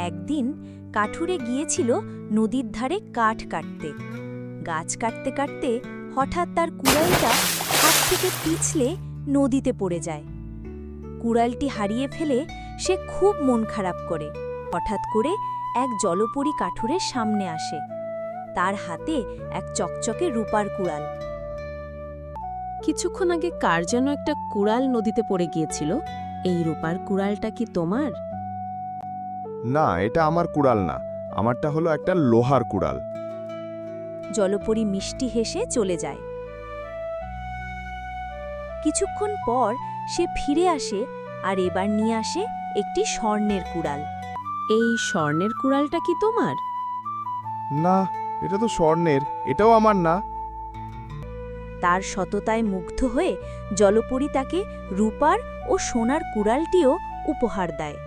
একদিন কাঠুরে গিয়েছিল নদীর ধারে কাঠ কাটতে। গাছ কাটতে কাটতে হঠাৎ তার কুড়ালটা হাত থেকে পিছলে নদীতে পড়ে যায়। কুড়ালটি হারিয়ে ফেলে সে খুব মন খারাপ করে। হঠাৎ করে এক জলপরী কাঠুরের সামনে আসে। তার হাতে এক চকচকে রূপার কুড়াল। কিছুক্ষণ আগে কার যেন একটা কুড়াল নদীতে পড়ে গিয়েছিল। এই রূপার কুড়ালটা কি তোমার? না, এটা আমার কুড়াল না, আমারটা হলো একটা লোহার কুড়াল। জলপরী মিষ্টি হেসে চলে যায়। কিছুক্ষণ পর সে ফিরে আসে আর এবার নিয়ে আসে একটি স্বর্ণের কুড়াল। এই স্বর্ণের কুড়ালটা কি তোমার? না, এটা তো স্বর্ণের, এটাও আমার না। তার সততায় মুগ্ধ হয়ে জলপরী তাকে রূপার ও সোনার কুড়ালটিও উপহার দেয়।